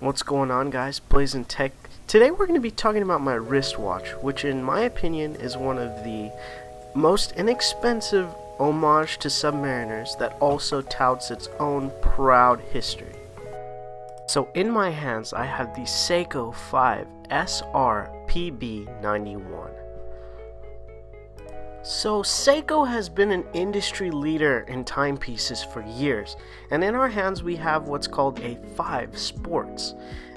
What's going on, guys? Blazing Tech. Today we're going to be talking about my wristwatch, which in my opinion is one of the most inexpensive homage to Submariners that also touts its own proud history. So in my hands I have the Seiko 5 SRPB91. So Seiko has been an industry leader in timepieces for years, and in our hands we have what's called a 5 Sports.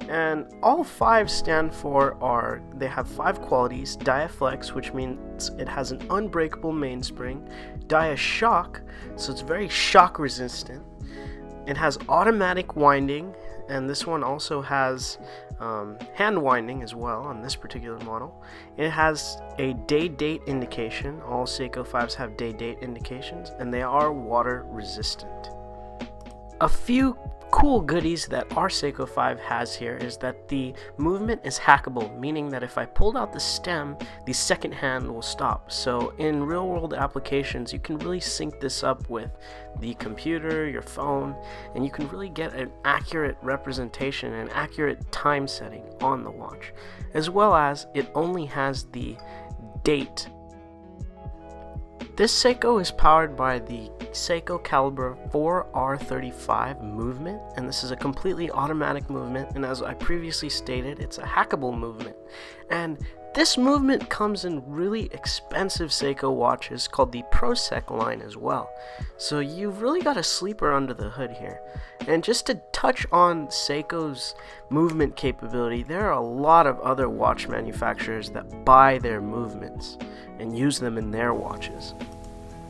And all 5 stand for they have 5 qualities: Diaflex, which means it has an unbreakable mainspring; Dia-Shock, so it's very shock resistant; it has automatic winding, and this one also has hand winding as well on this particular model. It has a day-date indication. All Seiko 5s have day-date indications, and they are water resistant. A few cool goodies that our Seiko 5 has here is that the movement is hackable, meaning that if I pulled out the stem, the second hand will stop. So in real-world applications, you can really sync this up with the computer, your phone, and you can really get an accurate representation and accurate time setting on the watch, as well as it only has the date. This Seiko is powered by the Seiko Caliber 4R35 movement, and this is a completely automatic movement, and as I previously stated, it's a hackable movement. And this movement comes in really expensive Seiko watches called the ProSec line as well. So you've really got a sleeper under the hood here. And just to touch on Seiko's movement capability, there are a lot of other watch manufacturers that buy their movements and use them in their watches.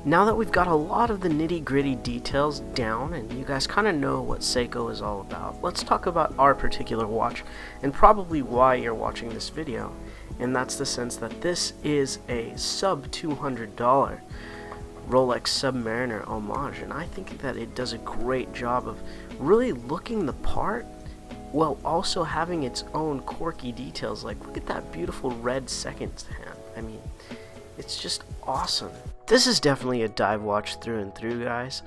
Now that we've got a lot of the nitty-gritty details down and you guys kind of know what Seiko is all about, let's talk about our particular watch and probably why you're watching this video. And that's the sense that this is a sub $200 Rolex Submariner Homage, and I think that it does a great job of really looking the part while also having its own quirky details. Like, look at that beautiful red second hand. I mean, it's just awesome. This is definitely a dive watch through and through, guys.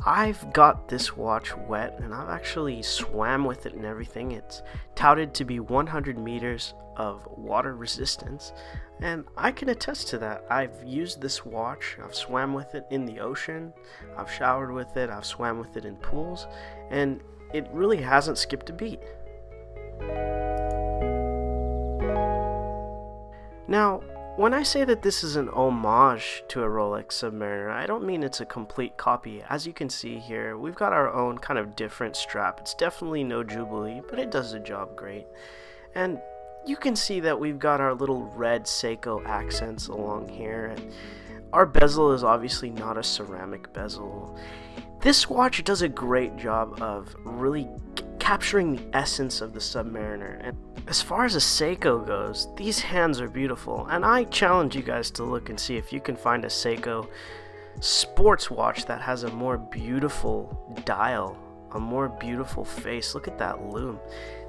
I've got this watch wet and I've actually swam with it and everything. It's touted to be 100 meters of water resistance, and I can attest to that. I've used this watch, I've swam with it in the ocean, I've showered with it, I've swam with it in pools, and it really hasn't skipped a beat. Now, when I say that this is an homage to a Rolex Submariner, I don't mean it's a complete copy. As you can see here, we've got our own kind of different strap. It's definitely no Jubilee, but it does the job great. And you can see that we've got our little red Seiko accents along here. And our bezel is obviously not a ceramic bezel. This watch does a great job of really capturing the essence of the Submariner. And as far as a Seiko goes, these hands are beautiful, and I challenge you guys to look and see if you can find a Seiko sports watch that has a more beautiful dial, a more beautiful face. Look at that lume.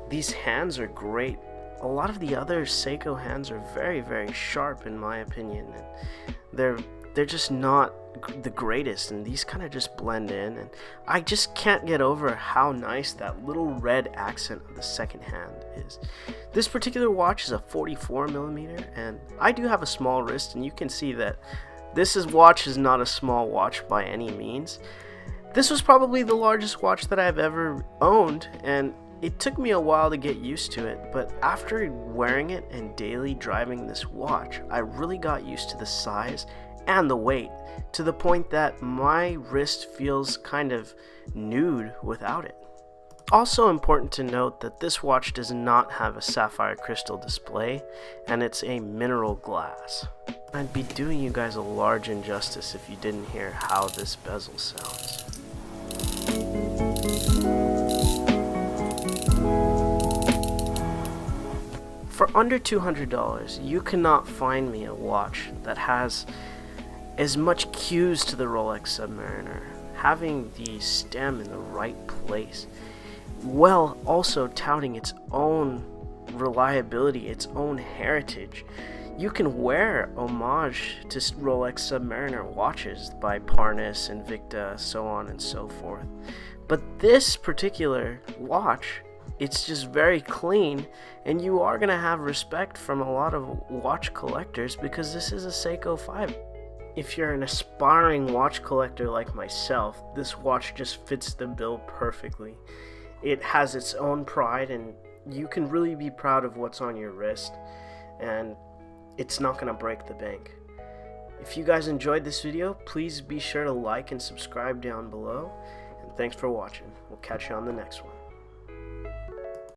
These hands are great. A lot of the other Seiko hands are very, very sharp in my opinion, and they're just not the greatest, and these kind of just blend in, and I just can't get over how nice that little red accent of the second hand is. This particular watch is a 44mm, and I do have a small wrist, and you can see that this watch is not a small watch by any means. This was probably the largest watch that I've ever owned, and it took me a while to get used to it, but after wearing it and daily driving this watch, I really got used to the size and the weight, to the point that my wrist feels kind of nude without it. Also important to note that this watch does not have a sapphire crystal display, and it's a mineral glass. I'd be doing you guys a large injustice if you didn't hear how this bezel sounds. For under $200, you cannot find me a watch that has as much cues to the Rolex Submariner, having the stem in the right place, while also touting its own reliability, its own heritage. You can wear homage to Rolex Submariner watches by Parnis, Invicta, so on and so forth. But this particular watch It's just very clean, and you are going to have respect from a lot of watch collectors because this is a Seiko 5. If you're an aspiring watch collector like myself, this watch just fits the bill perfectly. It has its own pride, and you can really be proud of what's on your wrist, and it's not going to break the bank. If you guys enjoyed this video, please be sure to like and subscribe down below, and thanks for watching. We'll catch you on the next one.